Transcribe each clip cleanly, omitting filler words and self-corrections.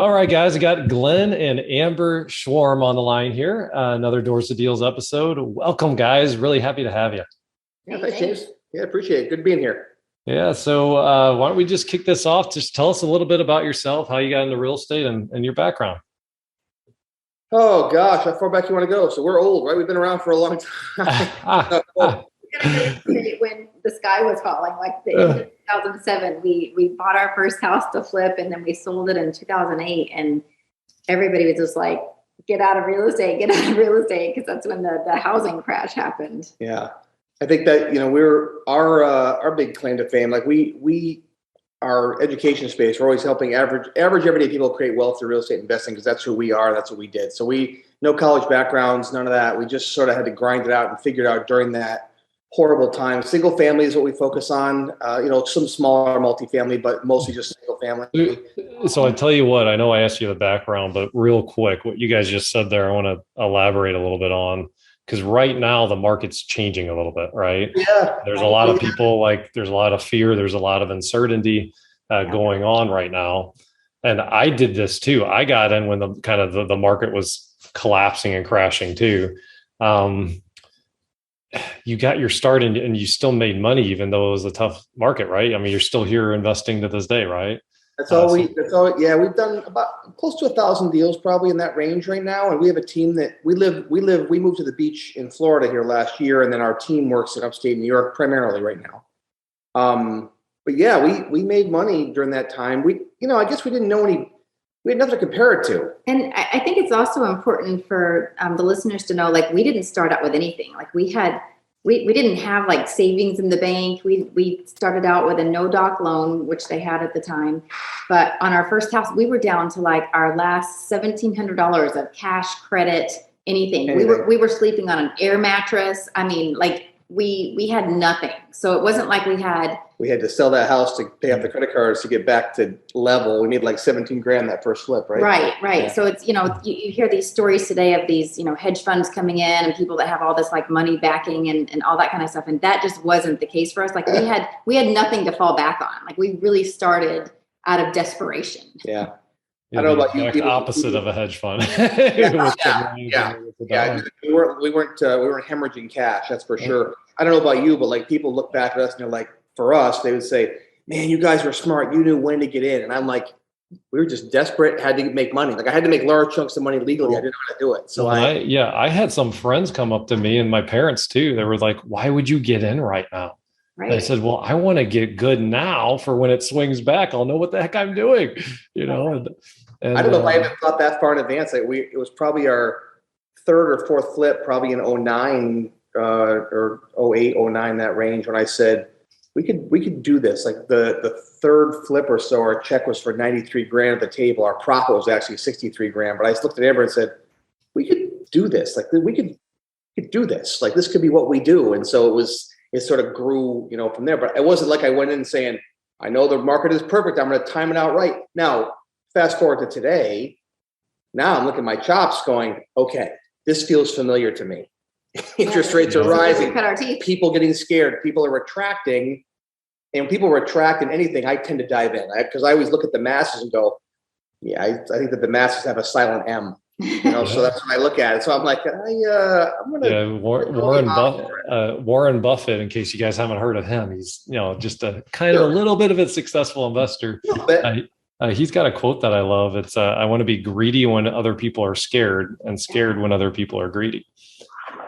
All right, guys, I got Glenn and Amber Schworm on the line here. Another Doors to Deals episode. Welcome, guys. Really happy to have you. Yeah, thanks, James. Yeah, appreciate it. Good being here. Yeah, so why don't we just kick this off? Just tell us a little bit about yourself, how you got into real estate, and your background. Oh gosh, how far back you want to go? So we're old, right? We've been around for a long time. When the sky was falling, like the end of 2007, we bought our first house to flip, and then we sold it in 2008, and everybody was just like, get out of real estate, because that's when the housing crash happened. Yeah, I think that we're our big claim to fame. Like we our education space, we're always helping average everyday people create wealth through real estate investing because that's who we are. That's what we did. So we no college backgrounds, none of that. We just sort of had to grind it out and figure it out during that horrible time. Single family is what we focus on. Some smaller multifamily, but mostly just single family. So I tell you what, I know I asked you the background, but real quick, what you guys just said there, I want to elaborate a little bit on, because right now the market's changing a little bit, right? Yeah. There's a lot of people, there's a lot of fear, there's a lot of uncertainty going on right now. And I did this too. I got in when the market was collapsing and crashing too. You got your start and you still made money, even though it was a tough market, right? I mean, you're still here investing to this day, right? Yeah, we've done about close to 1,000 deals, probably in that range right now. And we have a team that we moved to the beach in Florida here last year. And then our team works in upstate New York primarily right now. But yeah, we made money during that time. I guess we didn't know we had nothing to compare it to. And I think it's also important for the listeners to know, we didn't start out with anything. We didn't have savings in the bank. We started out with a no doc loan, which they had at the time. But on our first house, we were down to our last $1,700 of cash, credit, anything. We were sleeping on an air mattress. I mean, we had nothing. So it wasn't like we had to sell that house to pay off the credit cards to get back to level. We made $17,000 that first flip, right? Right. Yeah. So it's, you hear these stories today of these, hedge funds coming in and people that have all this money backing and all that kind of stuff. And that just wasn't the case for us. We had nothing to fall back on. We really started out of desperation. Yeah. I don't know about you. The opposite of a hedge fund. Yeah. We weren't hemorrhaging cash. That's for sure. I don't know about you, but people look back at us and they're like, for us, they would say, "Man, you guys were smart. You knew when to get in." And I'm like, we were just desperate. Had to make money. I had to make large chunks of money legally. I didn't know how to do it. So I had some friends come up to me and my parents too. They were like, "Why would you get in right now?" Right. I said, "Well, I want to get good now for when it swings back. I'll know what the heck I'm doing." And I don't know if I even thought that far in advance. It was probably our third or fourth flip, probably in 09 or 08, 09, that range, when I said we could do this. The third flip or so, our check was for $93,000 at the table. Our profit was actually $63,000. But I just looked at Amber and said, we could do this. We could do this. This could be what we do. And so it sort of grew, from there. But it wasn't like I went in saying, I know the market is perfect, I'm going to time it out right. Now, fast forward to today. Now I'm looking at my chops going, okay, this feels familiar to me. Interest rates are rising. People getting scared. People are retracting. And when people retract in anything, I tend to dive in because I always look at the masses and go, yeah, I think that the masses have a silent M. So that's what I look at it. So I'm like, I'm gonna. Yeah, Warren Buffett. In case you guys haven't heard of him, he's just a kind of a little bit of a successful investor. He's got a quote that I love. It's I want to be greedy when other people are scared, and scared when other people are greedy.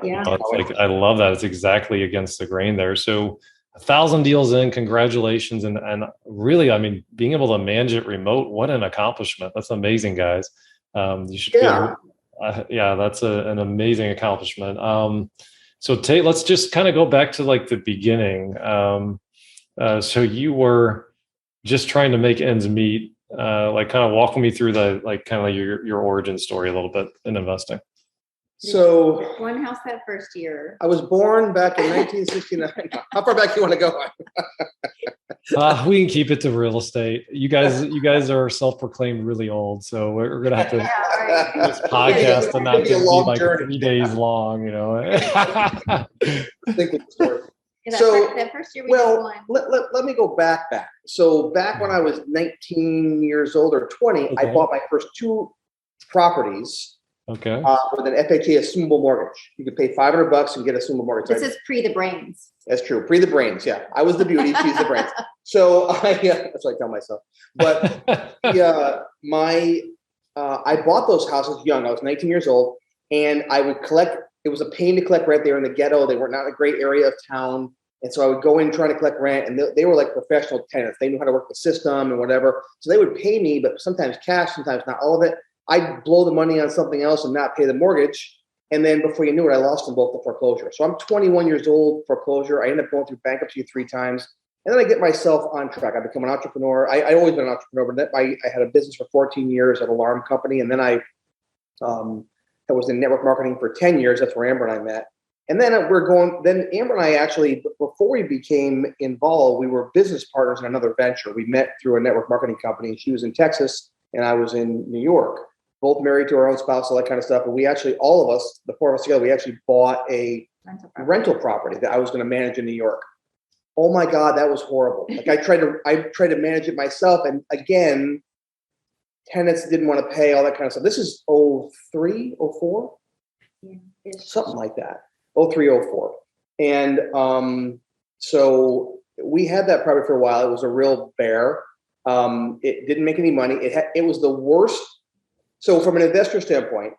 Yeah, I love that. It's exactly against the grain there. So 1,000 deals in, congratulations. And really, I mean, being able to manage it remote, what an accomplishment. That's amazing, guys. You should feel, that's an amazing accomplishment. So let's just kind of go back to the beginning. So you were just trying to make ends meet, kind of walking me through your origin story a little bit in investing. So one house that first year. I was born back in 1969. How far back do you want to go? We can keep it to real estate. You guys are self-proclaimed really old, so we're gonna have to do this podcast and not just be 3 days long. I think it's That first year we did one. Let me go back. So back when I was 19 years old or 20, I bought my first 2 properties. Okay. With an FHA assumable mortgage. You could pay $500 and get assumable mortgage. This is pre the brains. That's true. Pre the brains. Yeah. I was the beauty. She's the brains. So that's what I tell myself. But I bought those houses young. I was 19 years old, and I would collect. It was a pain to collect rent. They were in the ghetto. They were not in a great area of town. And so I would go in trying to collect rent, and they were like professional tenants. They knew how to work the system and whatever. So they would pay me, but sometimes cash, sometimes not all of it. I'd blow the money on something else and not pay the mortgage. And then before you knew it, I lost them both to foreclosure. So I'm 21 years old, foreclosure. I ended up going through bankruptcy 3 times. And then I get myself on track. I become an entrepreneur. I always been an entrepreneur, but I had a business for 14 years at an alarm company. And then I was in network marketing for 10 years. That's where Amber and I met. And then then Amber and I actually, before we became involved, we were business partners in another venture. We met through a network marketing company. She was in Texas and I was in New York. Both married to our own spouse, all that kind of stuff. And we actually, all of us, the 4 of us together, we actually bought a rental property that I was going to manage in New York. Oh my God, that was horrible. Like I tried to manage it myself. And again, tenants didn't want to pay, all that kind of stuff. This is 03, 04? Yeah, something like that. 03, 04. And so we had that property for a while. It was a real bear. It didn't make any money. It was the worst. So from an investor standpoint,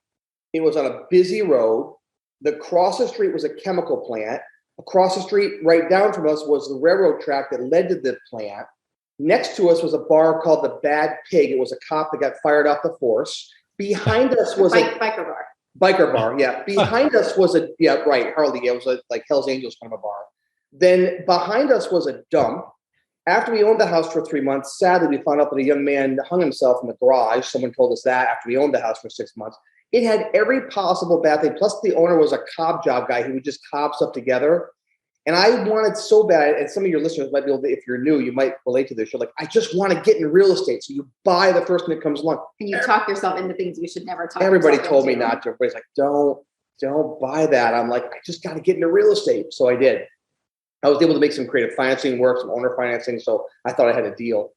it was on a busy road. Across the street was a chemical plant. Across the street, right down from us, was the railroad track that led to the plant. Next to us was a bar called the Bad Pig. It was a cop that got fired off the force. Behind us was biker bar. Biker bar, yeah. Behind us was Harley. It was like Hell's Angels kind of a bar. Then behind us was a dump. After we owned the house for 3 months, sadly, we found out that a young man hung himself in the garage. Someone told us that after we owned the house for 6 months. It had every possible bad thing. Plus, the owner was a cob job guy who would just cob stuff together. And I wanted so bad, and some of your listeners might be able to, if you're new, you might relate to this. You're like, I just want to get in real estate. So you buy the first thing that comes along. And you talk yourself into things you should never talk. Everybody told me not to. Everybody's like, don't buy that. I'm like, I just got to get into real estate. So I did. I was able to make some creative financing work, some owner financing. So I thought I had a deal.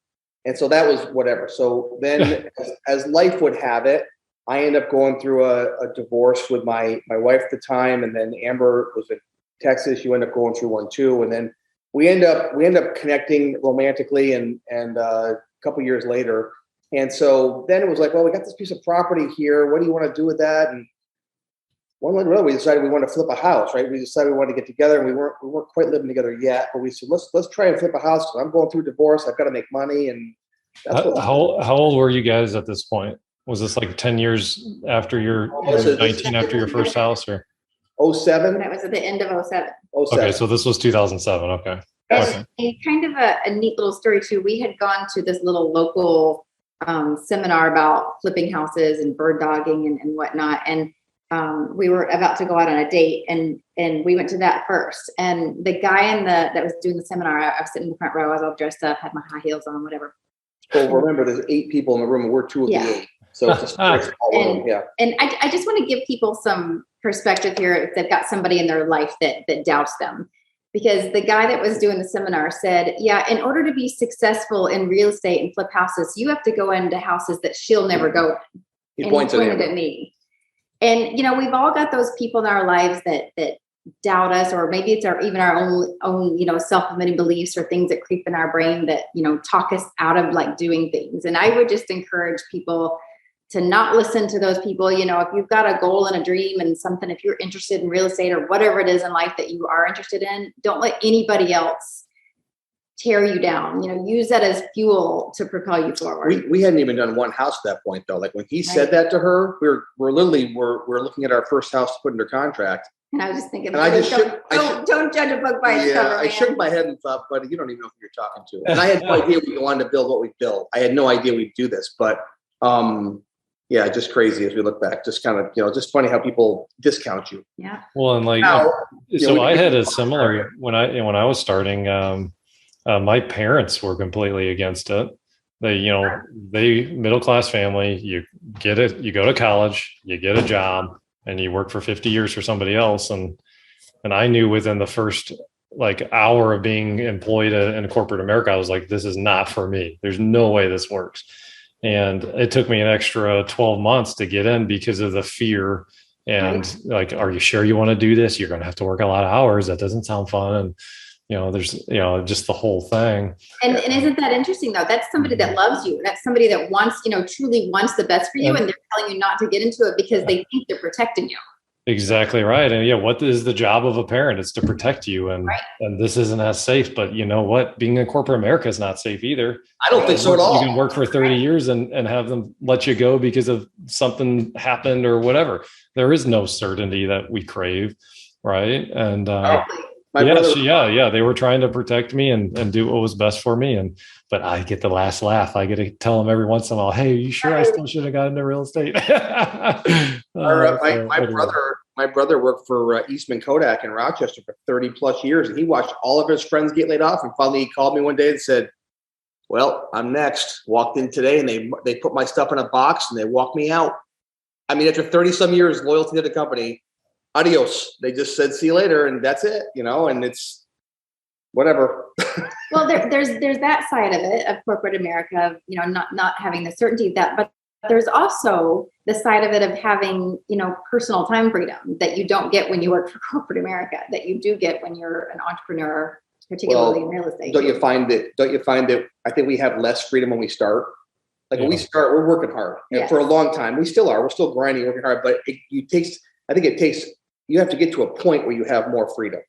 And so that was whatever. So then as life would have it, I ended up going through a divorce with my wife at the time. And then Amber was in Texas. You end up going through one too. And then we end up connecting romantically and a couple years later. And so then it was like, well, we got this piece of property here. What do you want to do with that? And one way or another, we decided we wanted to flip a house, right? We decided we wanted to get together, and we weren't quite living together yet. But we said, let's try and flip a house because I'm going through divorce. I've got to make money, and that's how old were you guys at this point? Was this like 10 years after your 19 after your first house, or 07? That was at the end of 07. Okay, so this was 2007. Okay. And kind of a neat little story too. We had gone to this little local seminar about flipping houses and bird dogging and whatnot, and we were about to go out on a date, and we went to that first. And the guy that was doing the seminar, I was sitting in the front row. I was all dressed up, had my high heels on, whatever. Well, remember, there's 8 people in the room, and we're 2 of the 8. So it's just And I just want to give people some perspective here if they've got somebody in their life that doubts them. Because the guy that was doing the seminar said, yeah, in order to be successful in real estate and flip houses, you have to go into houses that she'll never go in. He pointed at me. And, we've all got those people in our lives that doubt us, or maybe it's even our own, self-limiting beliefs or things that creep in our brain that, talk us out of like doing things. And I would just encourage people to not listen to those people. If you've got a goal and a dream and something, if you're interested in real estate or whatever it is in life that you are interested in, don't let anybody else tear you down. Use that as fuel to propel you forward. We hadn't even done one house at that point though. Like when he said that to her, we're looking at our first house to put under contract. And I was just thinking, don't judge a book by its cover. I shook my head and thought, buddy, you don't even know who you're talking to. And I had no idea we wanted to build what we built. I had no idea we'd do this, but just crazy as we look back. Just kind of, just funny how people discount you. Yeah. Well, and I had a similar when I was starting. My parents were completely against it. They middle class family. You get it. You go to college. You get a job. And you work for 50 years for somebody else. And I knew within the first like hour of being employed in corporate America, I was like, this is not for me. There's no way this works. And it took me an extra 12 months to get in because of the fear. And like, are you sure you want to do this? You're going to have to work a lot of hours. That doesn't sound fun. And, there's, just the whole thing. And isn't that interesting though? That's somebody that loves you. That's somebody that wants, truly wants the best for you. And they're telling you not to get into it because they think they're protecting you. Exactly right. And what is the job of a parent? It's to protect you. And and this isn't as safe, but you know what? Being in corporate America is not safe either. I don't think so at all. You can work for 30 years and have them let you go because of something happened or whatever. There is no certainty that we crave. Right. And they were trying to protect me and do what was best for me. But I get the last laugh. I get to tell them every once in a while, hey, are you sure I still should have gotten into real estate? My brother worked for Eastman Kodak in Rochester for 30 plus years. And he watched all of his friends get laid off. And finally he called me one day and said, well, I'm next. Walked in today and they put my stuff in a box and they walked me out. I mean, after 30 some years loyalty to the company, adios. They just said, see you later. And that's it, and it's whatever. Well, there's that side of it, of corporate America, not having the certainty of that, but there's also the side of it of having, personal time freedom that you don't get when you work for corporate America, that you do get when you're an entrepreneur, particularly in real estate. Don't you find that I think we have less freedom when we start? Like when we start, we're working hard for a long time. We still are. We're still grinding, working hard, but you have to get to a point where you have more freedom.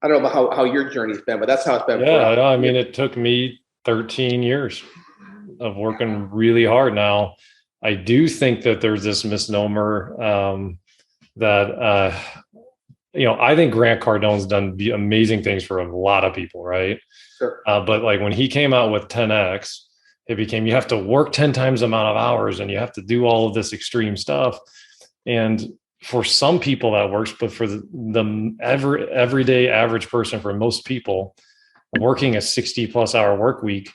I don't know about how your journey's been, but that's how it's been. Yeah, I mean, it took me 13 years of working really hard. Now, I do think that there's this misnomer that, I think Grant Cardone's done amazing things for a lot of people, right? Sure. But like when he came out with 10X, it became you have to work 10 times the amount of hours and you have to do all of this extreme stuff. And for some people that works, but for the everyday average person, for most people, working a 60 plus hour work week,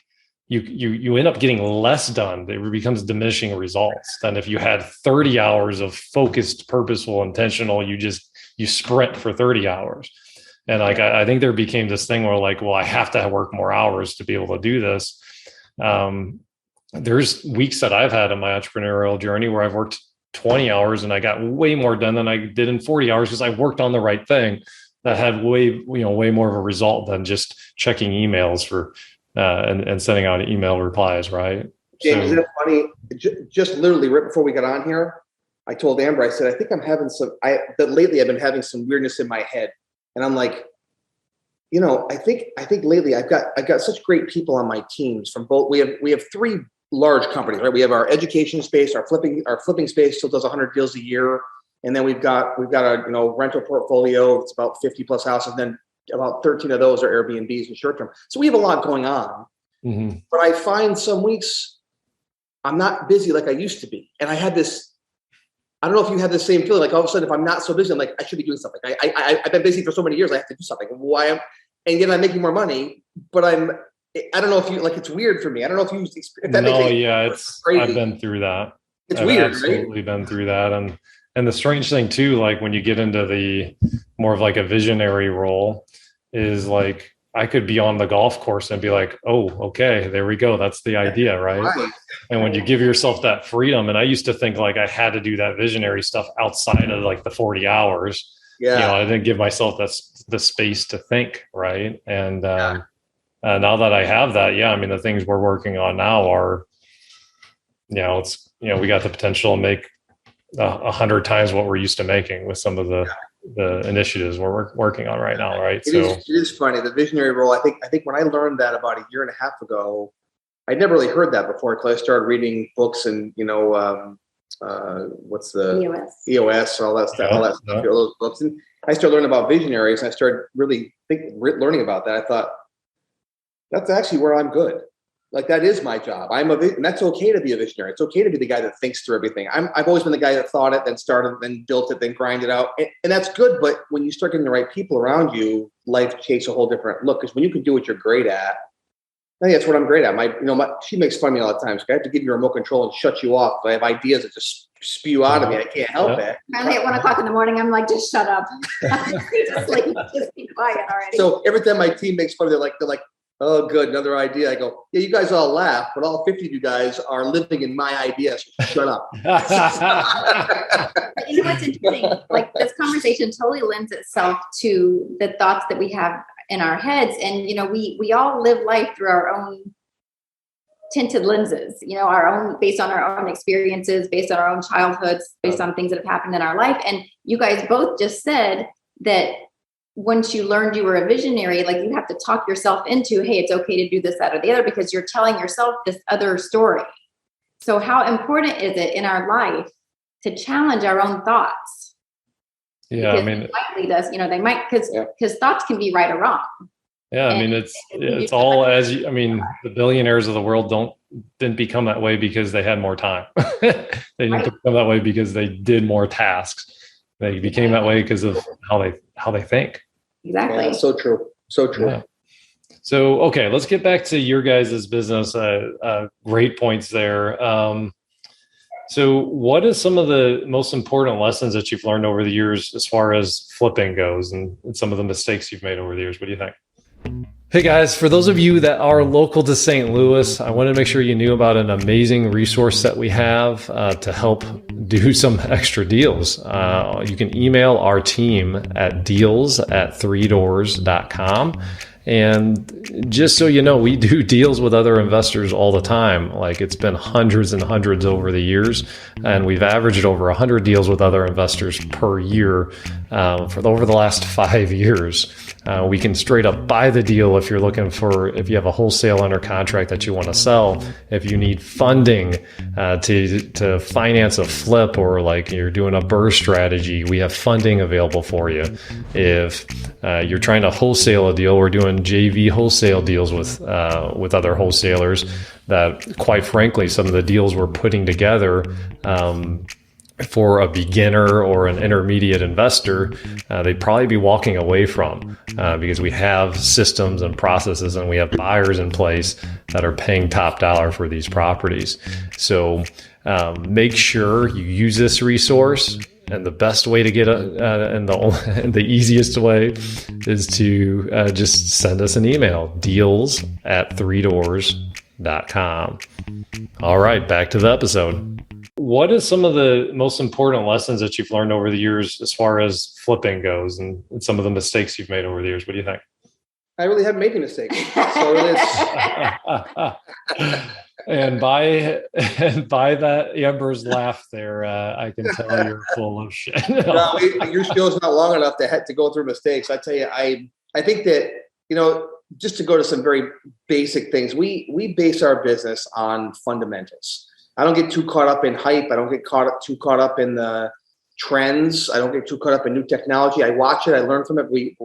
you end up getting less done. It becomes diminishing results than if you had 30 hours of focused, purposeful, intentional. You sprint for 30 hours. And like, I think there became this thing where like, well, I have to work more hours to be able to do this. There's weeks that I've had in my entrepreneurial journey where I've worked 20 hours and I got way more done than I did in 40 hours because I worked on the right thing that had way more of a result than just checking emails for and sending out email replies, right? James, isn't it funny? Just literally right before we got on here, I told Amber, I said, I think I'm having lately I've been having some weirdness in my head. And I'm like, I think lately I've got such great people on my teams from both. We have three large companies, right? We have our education space, our flipping space still does 100 deals a year. And then we've got a, rental portfolio. It's about 50 plus houses. And then about 13 of those are Airbnbs and short term. So we have a lot going on, but I find some weeks I'm not busy like I used to be. And I had this, I don't know if you had the same feeling, like all of a sudden, if I'm not so busy, I'm like, I should be doing something. I've been busy for so many years. I have to do something. And yet I'm making more money, but I don't know if you it's weird for me. I don't know if that makes sense. Crazy. I've been through that. It's weird, absolutely been through that. And the strange thing too, like when you get into the more of like a visionary role is like, I could be on the golf course and be like, oh, okay, there we go. That's the idea. Right. And when you give yourself that freedom, and I used to think like I had to do that visionary stuff outside of like the 40 hours. Yeah. I didn't give myself the space to think. Right. And, now that I have that, I mean, the things we're working on now are, we got the potential to make 100 times what we're used to making with some of the initiatives we're working on right now. Right. It is funny. The visionary role. I think when I learned that about a year and a half ago, I'd never really heard that before until I started reading books and, what's the EOS, all that stuff, all those books. And I started learning about visionaries and I started really learning about that. I thought, that's actually where I'm good. Like that is my job. And that's okay to be a visionary. It's okay to be the guy that thinks through everything. I've always been the guy that thought it, then started, then built it, then grinded out. And that's good. But when you start getting the right people around you, life takes a whole different look. Because when you can do what you're great at, I think that's what I'm great at. She makes fun of me all the time. So I have to give you a remote control and shut you off. I have ideas that just spew out of me. I can't help it. Finally, at 1:00 in the morning, I'm like, just shut up. just be quiet already. So every time my team makes fun of it, they're like, oh, good, another idea. I go, yeah, you guys all laugh, but all 50 of you guys are living in my ideas. So shut up. But you know what's interesting? Like, this conversation totally lends itself to the thoughts that we have in our heads. And, you know, we all live life through our own tinted lenses, you know, based on our own experiences, based on our own childhoods, based on things that have happened in our life. And you guys both just said that once you learned you were a visionary, like, you have to talk yourself into, hey, it's okay to do this, that, or the other, because you're telling yourself this other story. So how important is it in our life to challenge our own thoughts? Yeah. Because I mean, it might lead us, you know, they might, because thoughts can be right or wrong. yeah. I mean, it's all the billionaires of the world didn't become that way because they had more time. They didn't become that way because they did more tasks. They became that way because of how they think. Exactly. Yeah, so true. So true. Yeah. So, okay, let's get back to your guys' business. Great points there. So what is some of the most important lessons that you've learned over the years as far as flipping goes, and some of the mistakes you've made over the years? What do you think? Hey guys, for those of you that are local to St. Louis, I wanted to make sure you knew about an amazing resource that we have to help do some extra deals. You can email our team at deals@3doors.com. And just so you know, we do deals with other investors all the time. Like, it's been hundreds and hundreds over the years, and we've averaged over 100 deals with other investors per year for over the last 5 years. We can straight up buy the deal if you have a wholesale under contract that you want to sell. If you need funding to finance a flip, or like you're doing a burst strategy, we have funding available for you. If you're trying to wholesale a deal, we're doing JV wholesale deals with other wholesalers that, quite frankly, some of the deals we're putting together for a beginner or an intermediate investor, they'd probably be walking away from because we have systems and processes, and we have buyers in place that are paying top dollar for these properties. So make sure you use this resource. And the best way to get and the easiest way is to just send us an email, deals@3doors.com. All right, back to the episode. What is some of the most important lessons that you've learned over the years as far as flipping goes, and some of the mistakes you've made over the years? What do you think? I really haven't made any mistakes. So And by that Amber's laugh there, I can tell you're full of shit. No, your show's not long enough to go through mistakes. I tell you, I think that, you know, just to go to some very basic things, we base our business on fundamentals. I don't get too caught up in hype. I don't get too caught up in the trends. I don't get too caught up in new technology. I watch it. I learn from it. We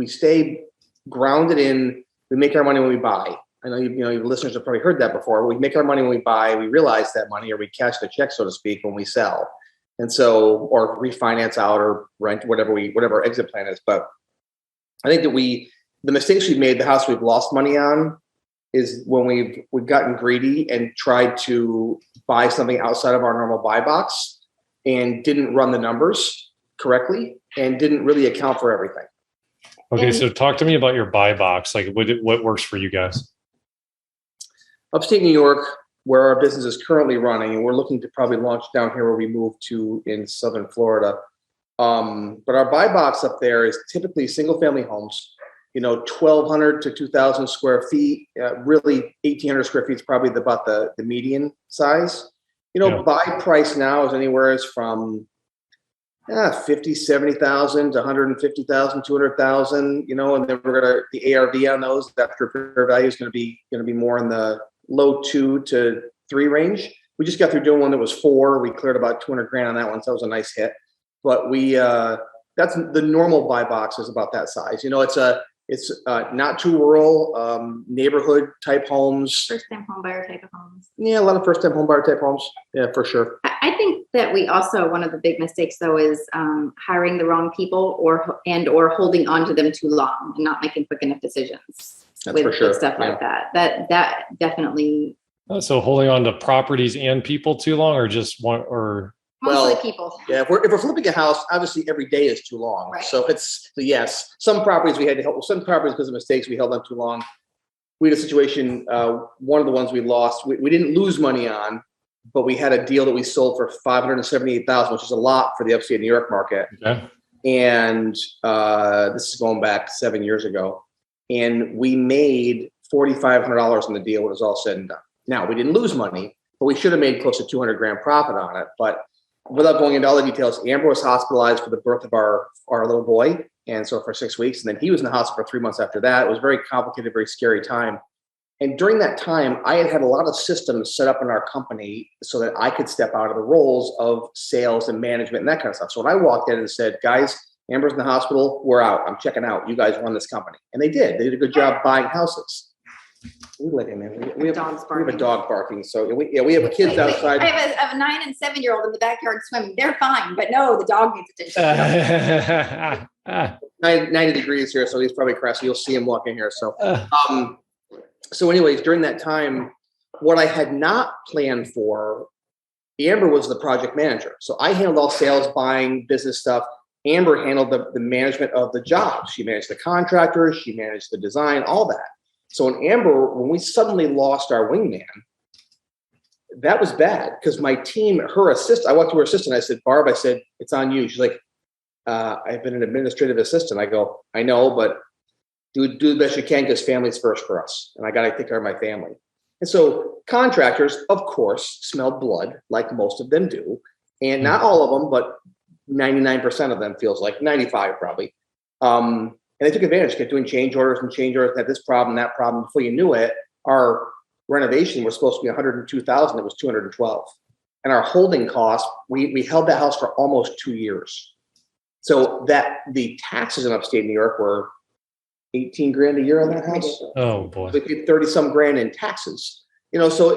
stay grounded in, we make our money when we buy. I know your listeners have probably heard that before. We make our money when we buy, we realize that money, or we cash the check, so to speak, when we sell. And so, or refinance out or rent, whatever our exit plan is. But I think that the mistakes we've made, the house we've lost money on, is when we've gotten greedy and tried to buy something outside of our normal buy box and didn't run the numbers correctly and didn't really account for everything. Okay, so talk to me about your buy box. Like, what works for you guys? Upstate New York, where our business is currently running, and we're looking to probably launch down here where we moved to in Southern Florida. But our buy box up there is typically single family homes, 1,200 to 2,000 square feet. Really, 1,800 square feet is probably about the median size. Buy price now is anywhere from 50, 70,000 to 150,000, 200,000, and then the ARV on those, that repair value is going to be more in the low 2 to 3 range. We just got through doing one that was 4. We cleared about 200 grand on that one. So that was a nice hit, but that's the normal buy box is about that size. It's not too rural, neighborhood type homes. First time home buyer type of homes. Yeah, a lot of first time home buyer type homes. Yeah, for sure. I think that we also, one of the big mistakes though is hiring the wrong people or holding on to them too long and not making quick enough decisions. That's for sure. With stuff like that. That definitely So holding on to properties and people too long, or just one, or Mostly people. Yeah, if we're flipping a house, obviously every day is too long. Right. So yes, some properties we had to help. Some properties because of mistakes we held on too long. We had a situation. One of the ones we lost, we didn't lose money on, but we had a deal that we sold for $578,000, which is a lot for the upstate New York market. okay. And this is going back 7 years ago, and we made $4,500 on the deal when it was all said and done. Now we didn't lose money, but we should have made close to 200 grand profit on it. But without going into all the details, Amber was hospitalized for the birth of our little boy, and so for 6 weeks, and then he was in the hospital for 3 months after that. It was a very complicated, very scary time. And during that time, I had a lot of systems set up in our company so that I could step out of the roles of sales and management and that kind of stuff. So when I walked in and said, guys, Amber's in the hospital, we're out. I'm checking out. You guys run this company. And they did. They did a good job buying houses. We have a dog barking. So we have kids outside. I have a 9 and 7-year-old in the backyard swimming. They're fine, but no, the dog needs attention. 90 degrees here, so he's probably crashing. You'll see him walking here. So anyways, during that time, what I had not planned for, Amber was the project manager. So I handled all sales, buying, business stuff. Amber handled the management of the job. She managed the contractors, she managed the design, all that. So when we suddenly lost our wingman, that was bad because my team, her assistant, I walked to her assistant. I said, Barb, it's on you. She's like, I've been an administrative assistant. I go, I know, but do the best you can because family's first for us. And I got to take care of my family. And so contractors, of course, smell blood like most of them do. And not all of them, but 99% of them feels like 95 probably. And they took advantage, kept doing change orders, had this problem, that problem. Before you knew it, our renovation was supposed to be 102,000. It was 212. And our holding cost, we held that house for almost 2 years. So that the taxes in upstate New York were 18 grand a year on that house. Oh boy. We paid 30 some grand in taxes. So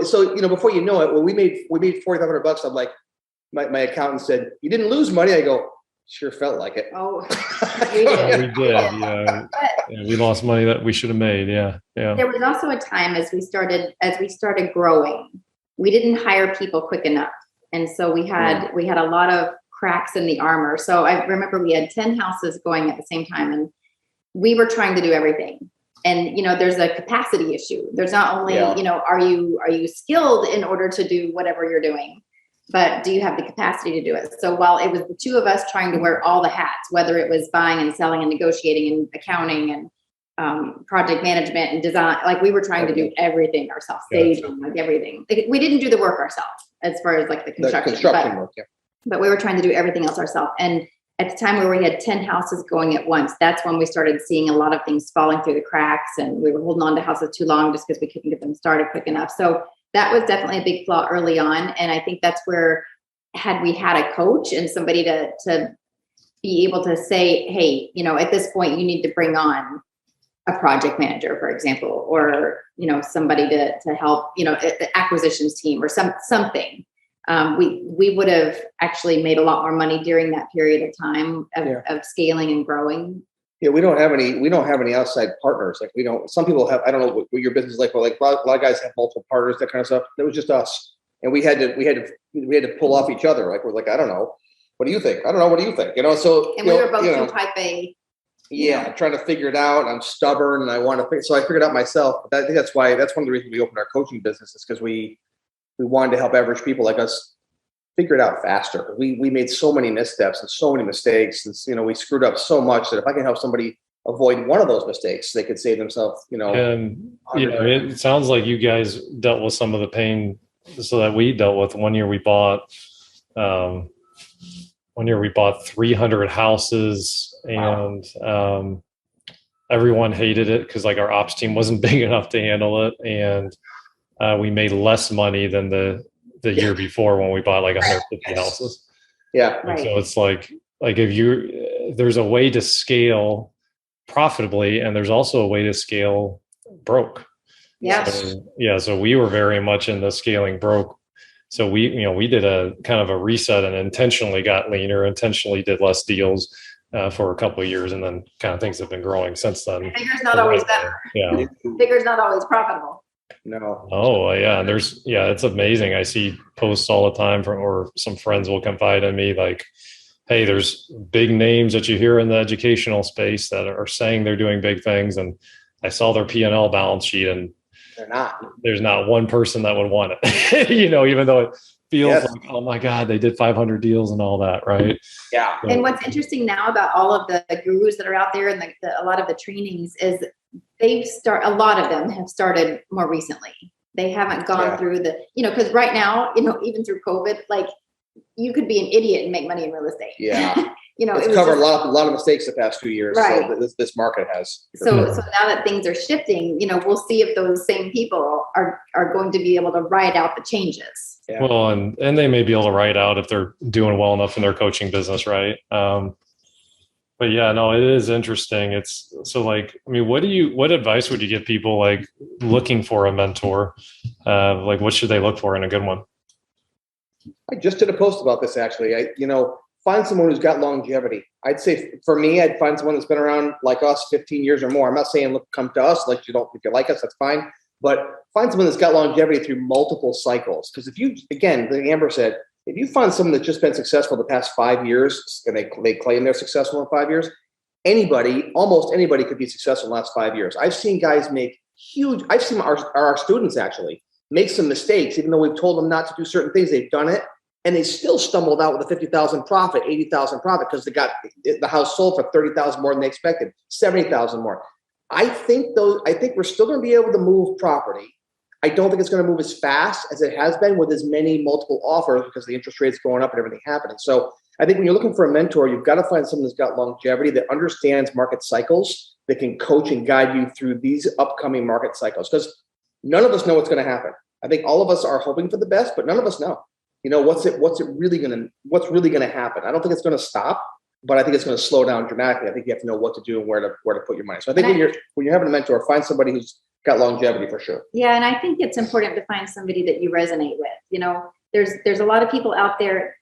before you know it, when we made $4,500, I'm like, my accountant said, you didn't lose money. I go, sure felt like it. Oh, we did. Yeah. We lost money that we should have made. Yeah. There was also a time as we started growing, we didn't hire people quick enough. And so we had a lot of cracks in the armor. So I remember we had 10 houses going at the same time, and we were trying to do everything. And, there's a capacity issue. There's not only, are you skilled in order to do whatever you're doing, but do you have the capacity to do it? So while it was the two of us trying to wear all the hats, whether it was buying and selling and negotiating and accounting and project management and design, like we were trying to do everything ourselves, staging, like everything. We didn't do the work ourselves as far as like the construction work, but we were trying to do everything else ourselves. And at the time where we had 10 houses going at once, that's when we started seeing a lot of things falling through the cracks, and we were holding on to houses too long just because we couldn't get them started quick enough. So that was definitely a big flaw early on. And I think that's where, had we had a coach and somebody to be able to say, hey, at this point you need to bring on a project manager, for example, or, somebody to help, the acquisitions team or something. We would have actually made a lot more money during that period of time of scaling and growing. Yeah, we don't have any outside partners. Like some people have, I don't know what your business is like, but like a lot of guys have multiple partners, that kind of stuff. It was just us. And we had to pull off each other. Like, we're like, I don't know. What do you think? I don't know. What do you think? So. And we were both in type A. Yeah, trying to figure it out. I'm stubborn and I want to so I figured it out myself. I think that's one of the reasons we opened our coaching business, is because we wanted to help average people like us figure it out faster. We made so many missteps and so many mistakes, and we screwed up so much that if I can help somebody avoid one of those mistakes, they could save themselves. And it sounds like you guys dealt with some of the pain so that we dealt with. One year we bought 300 houses, and everyone hated it because like our ops team wasn't big enough to handle it, and we made less money than the year before when we bought like 150 houses. Yeah. Right. So it's like if there's a way to scale profitably, and there's also a way to scale broke. Yes. So we were very much in the scaling broke. So we did a kind of a reset and intentionally got leaner, intentionally did less deals for a couple of years, and then kind of things have been growing since then. Bigger's not always better. Yeah. Bigger's not always profitable. No. Oh yeah, and it's amazing. I see posts all the time or some friends will confide in me like, hey, there's big names that you hear in the educational space that are saying they're doing big things, and I saw their P&L balance sheet, and They're not. there's not one person that would want it. Even though it feels like, oh my God, they did 500 deals and all that, right? Yeah. And what's interesting now about all of the gurus that are out there and a lot of the trainings is a lot of them have started more recently. They haven't gone through because right now, even through COVID, like you could be an idiot and make money in real estate. Yeah. It's covered a lot of mistakes the past few years. Right. So this market has. So now that things are shifting, we'll see if those same people are going to be able to ride out the changes. Yeah. Well, and they may be able to ride out if they're doing well enough in their coaching business, right? But yeah, no, it is interesting. It's so like, I mean, what advice would you give people like looking for a mentor? Like what should they look for in a good one? I just did a post about this actually. Find someone who's got longevity. I'd say for me, I'd find someone that's been around like us 15 years or more. I'm not saying look, come to us. Like if you like us, that's fine. But find someone that's got longevity through multiple cycles. Because like Amber said, if you find someone that's just been successful the past 5 years and they claim they're successful in 5 years, almost anybody could be successful in the last 5 years. I've seen guys I've seen our students actually make some mistakes, even though we've told them not to do certain things, they've done it. And they still stumbled out with a 50,000 profit, 80,000 profit because they got the house sold for 30,000 more than they expected, 70,000 more. I think we're still going to be able to move property. I don't think it's going to move as fast as it has been with as many multiple offers because the interest rates going up and everything happening. So I think when you're looking for a mentor, you've got to find someone that's got longevity, that understands market cycles, that can coach and guide you through these upcoming market cycles. Because none of us know what's going to happen. I think all of us are hoping for the best, but none of us know. What's really going to happen? I don't think it's going to stop, but I think it's going to slow down dramatically. I think you have to know what to do and where to put your money. So I think when you're having a mentor, find somebody who's got longevity for sure. Yeah, and I think it's important to find somebody that you resonate with. There's a lot of people out there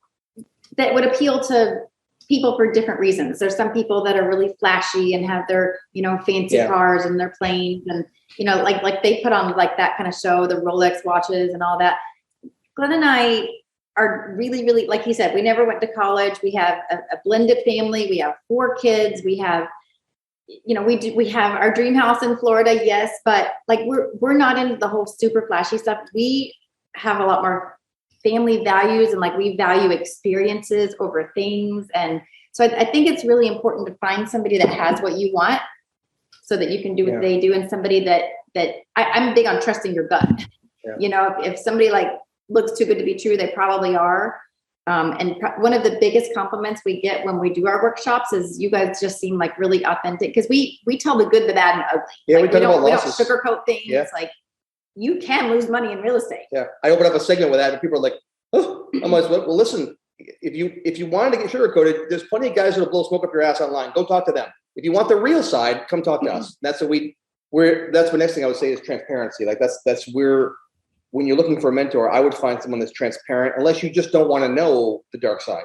that would appeal to people for different reasons. There's some people that are really flashy and have their fancy cars and their planes and like they put on like that kind of show, the Rolex watches and all that. Glenn and I are really, really, like he said, we never went to college. We have a blended family. We have 4 kids. We have, we have our dream house in Florida. Yes. But like, we're not into the whole super flashy stuff. We have a lot more family values and like, we value experiences over things. And so I think it's really important to find somebody that has what you want so that you can do what they do. And somebody that I'm big on trusting your gut. Yeah. If somebody like looks too good to be true, they probably are. And one of the biggest compliments we get when we do our workshops is you guys just seem like really authentic because we tell the good, the bad, and ugly. Yeah, like, we don't sugarcoat things. Yeah. Like you can lose money in real estate. Yeah, I open up a segment with that, and people are like, "Oh, I'm like, well, listen. If you wanted to get sugarcoated, there's plenty of guys that'll blow smoke up your ass online. Go talk to them. If you want the real side, come talk to us. That's what that's the next thing I would say is transparency. Like that's where. When you're looking for a mentor, I would find someone that's transparent, unless you just don't want to know the dark side.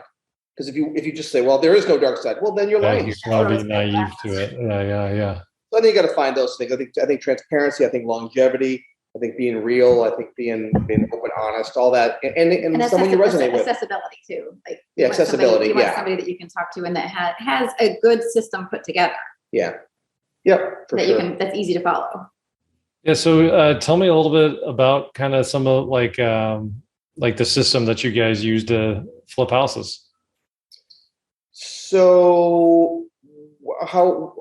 Because if you just say, well, there is no dark side, well, then you're lying. You want to be naive to it. Yeah. So I think you got to find those things. I think transparency, I think longevity, I think being real, I think being open, honest, all that, and someone you resonate with. Accessibility too. Like accessibility. You want somebody that you can talk to and that has a good system put together. Yeah. Yep. That's easy to follow. Yeah. So tell me a little bit about kind of some of like the system that you guys use to flip houses. So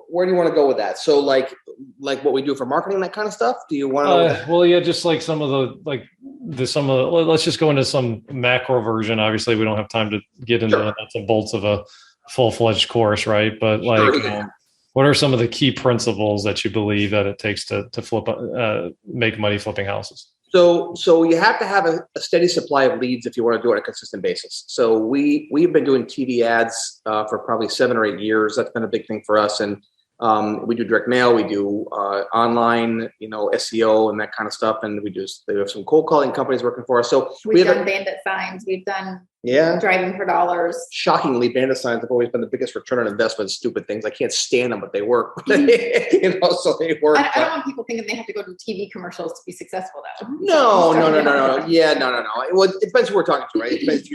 where do you want to go with that? So like what we do for marketing, that kind of stuff? Do you want to? Well, yeah, just like let's just go into some macro version. Obviously we don't have time to get into the nuts and bolts of a full-fledged course, right? But what are some of the key principles that you believe that it takes to make money flipping houses? So you have to have a steady supply of leads if you want to do it on a consistent basis. So we've been doing TV ads for probably 7 or 8 years. That's been a big thing for us. And We do direct mail, we do online, SEO and that kind of stuff, and they have some cold calling companies working for us. So we've done bandit signs, we've done driving for dollars. Shockingly, bandit signs have always been the biggest return on investment. Stupid things, I can't stand them, but they work. So they work. I don't want people thinking they have to go to TV commercials to be successful, though. No. Yeah, no. Well, it depends who we're talking to, right? It depends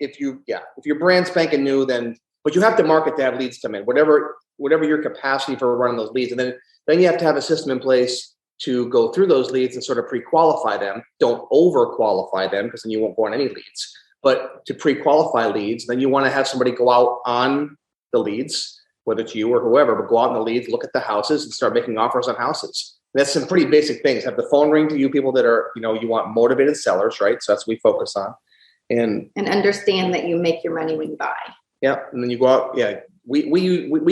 if your brand's spanking new, then, but you have to market to have leads come in, whatever your capacity for running those leads. And then you have to have a system in place to go through those leads and sort of pre-qualify them. Don't over-qualify them, because then you won't go on any leads. But to pre-qualify leads, then you want to have somebody go out on the leads, whether it's you or whoever, but go out on the leads, look at the houses, and start making offers on houses. And that's some pretty basic things. Have the phone ring to you people that are, you want motivated sellers, right? So that's what we focus on. And understand that you make your money when you buy. Yeah, and then you go out. Yeah, we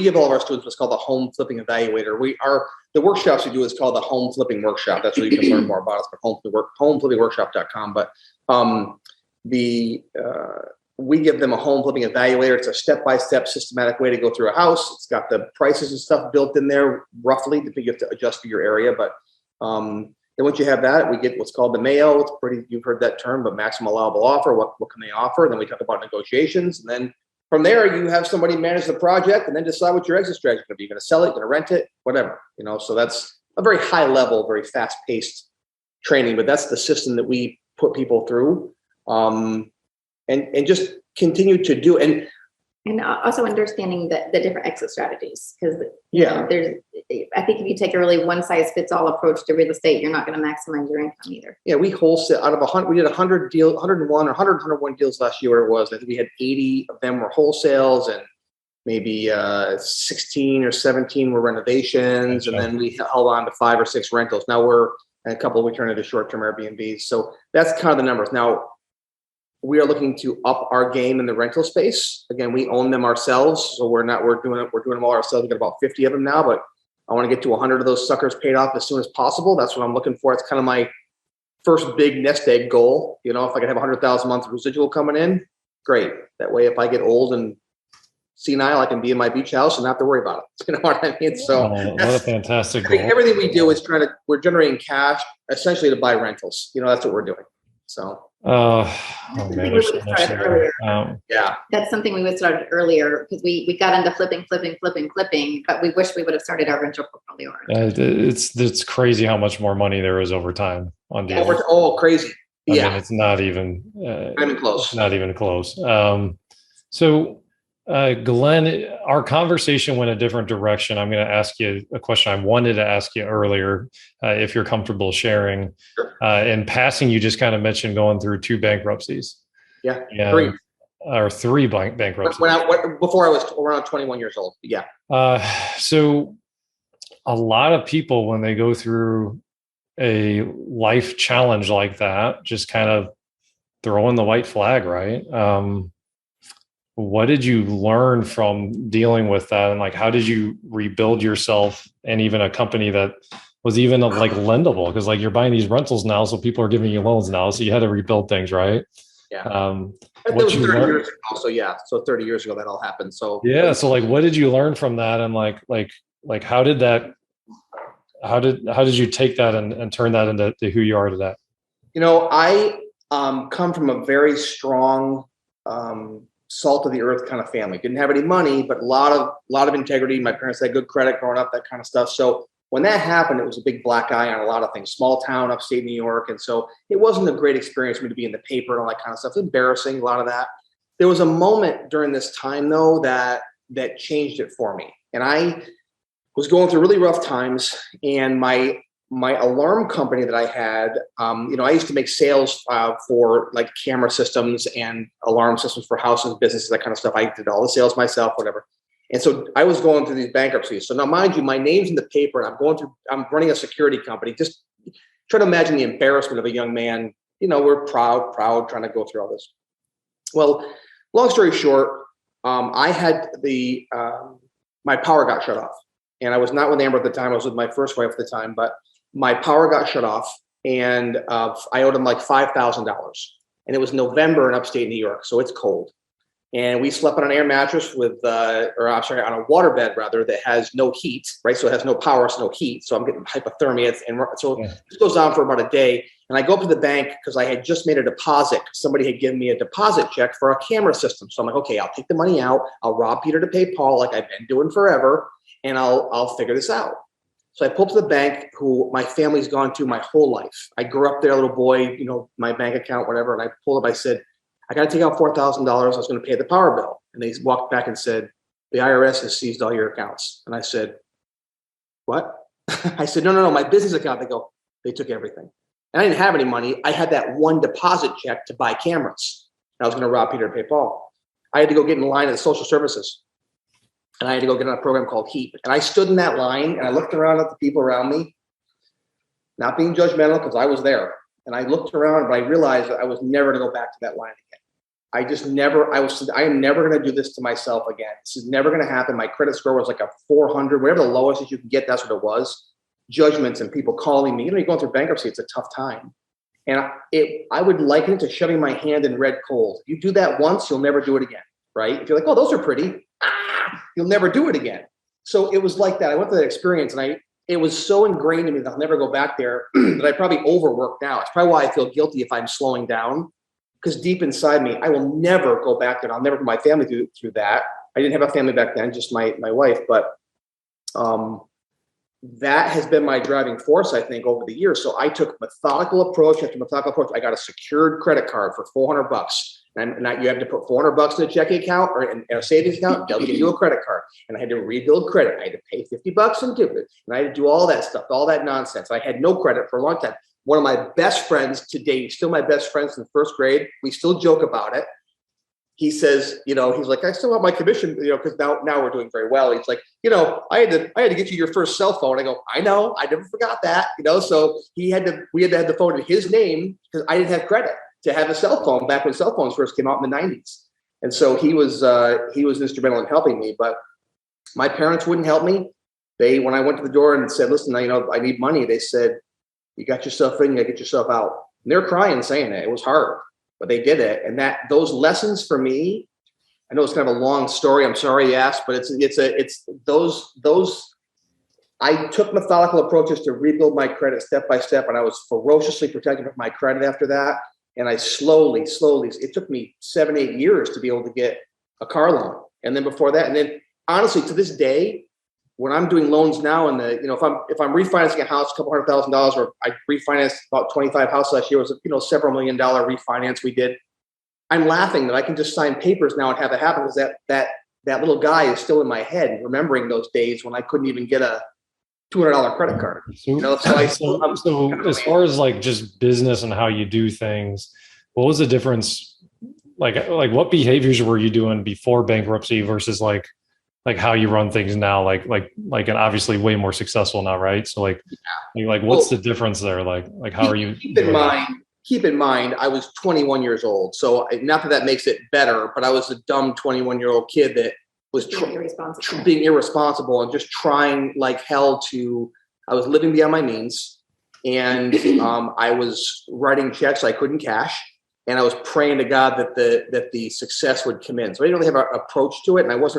give all of our students what's called the home flipping evaluator. The workshops we do is called the home flipping workshop. That's where you can learn more about us. But homeflippingworkshop.com. But we give them a home flipping evaluator. It's a step-by-step systematic way to go through a house. It's got the prices and stuff built in there roughly. You have to adjust for your area, but then once you have that, we get what's called the Mayo. It's pretty, you've heard that term, but maximum allowable offer. What can they offer? Then we talk about negotiations, and then from there, you have somebody manage the project and then decide what your exit strategy is going to be. You're going to sell it, you're going to rent it, whatever, So that's a very high level, very fast paced training, but that's the system that we put people through, and just continue to do. And also understanding the different exit strategies, because I think if you take a really one size fits all approach to real estate, you're not going to maximize your income either. Yeah, we wholesale out of 100. We did 100 deals, 101 or 101 deals last year. Where it was, I think we had 80 of them were wholesales, and maybe 16 or 17 were renovations, and then we held on to 5 or 6 rentals. Now a couple we turned into short-term Airbnbs. So that's kind of the numbers. Now we are looking to up our game in the rental space. Again, we own them ourselves, so we're doing them all ourselves. We've got about 50 of them now, but I want to get to 100 of those suckers paid off as soon as possible. That's what I'm looking for. It's kind of my first big nest egg goal. If I can have 100,000 a month residual coming in, great. That way, if I get old and senile, I can be in my beach house and not have to worry about it. You know what I mean? So what a fantastic goal. Everything we do is we're generating cash essentially to buy rentals. That's what we're doing. So. Man, that's something we would start earlier, because we got into flipping, but we wish we would have started our rental portfolio. It's crazy how much more money there is over time on deals. Crazy. I mean, it's not even close. It's not even close. So Glenn, our conversation went a different direction. I'm going to ask you a question I wanted to ask you earlier, if you're comfortable sharing. Sure. In passing, you just kind of mentioned going through 2 bankruptcies. Yeah, 3. Or 3 bankruptcies. Before I was around 21 years old. Yeah. So a lot of people, when they go through a life challenge like that, just kind of throw in the white flag, right? What did you learn from dealing with that? And how did you rebuild yourself and even a company that was even lendable? Because you're buying these rentals now, so people are giving you loans now. So you had to rebuild things, right? Yeah. That was 30 years ago. So yeah. So 30 years ago that all happened. So yeah. So what did you learn from that? And how did you take that and turn that into who you are today? I come from a very strong, salt of the earth kind of family. Didn't have any money, but a lot of integrity. My parents had good credit growing up, that kind of stuff. So when that happened, it was a big black eye on a lot of things. Small town, upstate New York. And so it wasn't a great experience for me to be in the paper and all that kind of stuff. Embarrassing, a lot of that. There was a moment during this time, though, that changed it for me. And I was going through really rough times, and my alarm company that I had, I used to make sales for camera systems and alarm systems for houses, businesses, that kind of stuff. I did all the sales myself, whatever. And so I was going through these bankruptcies. So now, mind you, my name's in the paper, and I'm running a security company. Just try to imagine the embarrassment of a young man. We're proud, trying to go through all this. Well, long story short, I had my power got shut off. And I was not with Amber at the time. I was with my first wife at the time, but my power got shut off, and I owed him $5,000. And it was November in upstate New York, so it's cold. And we slept on an air mattress on a waterbed rather, that has no heat, right? So it has no power, so no heat. So I'm getting hypothermia. This goes on for about a day. And I go up to the bank because I had just made a deposit. Somebody had given me a deposit check for a camera system. So I'm like, okay, I'll take the money out. I'll rob Peter to pay Paul, like I've been doing forever. And I'll figure this out. So I pull up to the bank, who my family's gone to my whole life. I grew up there, little boy, my bank account, whatever. And I pulled up, I said, I got to take out $4,000. I was going to pay the power bill. And they walked back and said, the IRS has seized all your accounts. And I said, what? I said, no, my business account. They go, they took everything. And I didn't have any money. I had that one deposit check to buy cameras. I was going to rob Peter to pay Paul. I had to go get in line at the social services. And I had to go get on a program called HEAP. And I stood in that line and I looked around at the people around me, not being judgmental because I was there. And I looked around, but I realized that I was never going to go back to that line again. I am never going to do this to myself again. This is never going to happen. My credit score was like a 400, whatever the lowest that you can get. That's what it was. Judgments and people calling me. You're going through bankruptcy. It's a tough time. And I would liken it to shoving my hand in red coals. If you do that once, you'll never do it again, right? If you're like, oh, those are pretty, you'll never do it again. So it was like that. I went through that experience, and it was so ingrained in me that I'll never go back there that I probably overwork now. It's probably why I feel guilty if I'm slowing down, because deep inside me, I will never go back there. I'll never put my family through that. I didn't have a family back then, just my wife. But that has been my driving force, I think, over the years. So I took methodical approach after methodical approach. I got a secured credit card for $400. And you have to put $400 in a checking account or in a savings account. They'll give you a credit card. And I had to rebuild credit. I had to pay $50 and give it. And I had to do all that stuff, all that nonsense. I had no credit for a long time. One of my best friends to date, still my best friends in first grade. We still joke about it. He says, he's like, I still want my commission, because now we're doing very well. He's like, I had to get you your first cell phone. I go, I know, I never forgot that, so we had to have the phone in his name because I didn't have credit to have a cell phone back when cell phones first came out in the 90s. And so he was instrumental in helping me, but my parents wouldn't help me. When I went to the door and said, listen, I need money, they said, you got yourself in, you got to get yourself out. And they're crying saying it. It was hard, but they did it. And those lessons for me, I know it's kind of a long story. I'm sorry you asked, but it's those. I took methodical approaches to rebuild my credit step by step, and I was ferociously protective of my credit after that. And I slowly, it took me 7-8 years to be able to get a car loan. And then before that, and then honestly, to this day, when I'm doing loans now, and if I'm refinancing a house, a couple $100,000, or I refinanced about 25 houses last year, it was several $1 million refinance we did. I'm laughing that I can just sign papers now and have it happen, because that little guy is still in my head, remembering those days when I couldn't even get a $200 credit card. So as far as like just business and how you do things, what was the difference? Like what behaviors were you doing before bankruptcy versus like how you run things now? Like and obviously way more successful now, right? So what's the difference there? Like how are you? Keep in mind, I was 21 years old. So not that makes it better, but I was a dumb 21-year-old kid that was being irresponsible and just trying like hell I was living beyond my means, and I was writing checks I couldn't cash, and I was praying to God that the success would come in. So I didn't really have an approach to it, and I was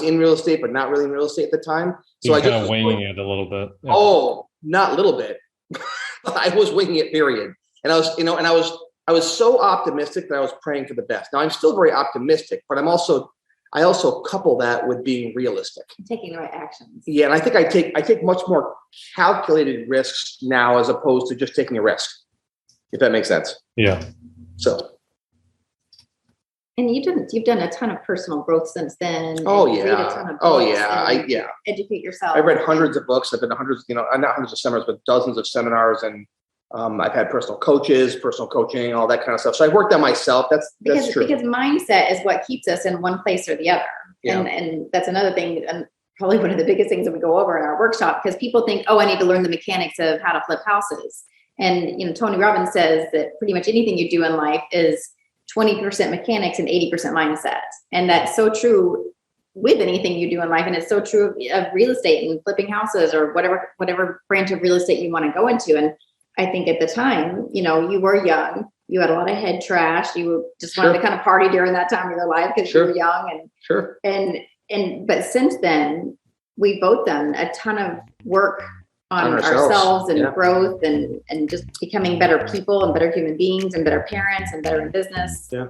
in real estate, but not really in real estate at the time. So I kind of winging it a little bit. Yeah. Oh, not a little bit. I was winging it, period. And I was so optimistic that I was praying for the best. Now I'm still very optimistic, but I also couple that with being realistic. Taking the right actions. Yeah, and I think I take much more calculated risks now as opposed to just taking a risk, if that makes sense. Yeah. So. And you've done a ton of personal growth since then. Oh yeah. Read a ton of books educate yourself. I've read hundreds of books. I've been to hundreds, not hundreds of seminars, but dozens of seminars, and I've had personal coaches, personal coaching, all that kind of stuff. So I worked on myself. That's true. Because mindset is what keeps us in one place or the other. Yeah. And that's another thing, and probably one of the biggest things that we go over in our workshop, because people think, I need to learn the mechanics of how to flip houses. And, Tony Robbins says that pretty much anything you do in life is 20% mechanics and 80% mindset. And that's so true with anything you do in life. And it's so true of real estate and flipping houses or whatever branch of real estate you want to go into. And I think at the time, you were young, You had a lot of head trash. You just wanted to kind of party during that time of your life because you were young. But since then, we've both done a ton of work on ourselves and growth and just becoming better people and better human beings and better parents and better in business. Yeah.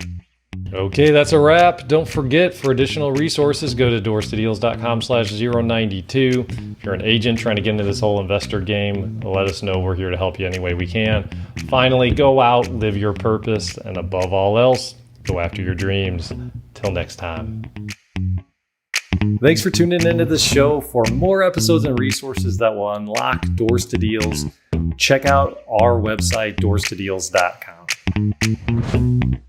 Okay, that's a wrap. Don't forget, for additional resources, go to doorstodeals.com/092. If you're an agent trying to get into this whole investor game, let us know. We're here to help you any way we can. Finally, go out, live your purpose, and above all else, go after your dreams. Till next time. Thanks for tuning into the show. For more episodes and resources that will unlock Doors to Deals, check out our website, doorstodeals.com.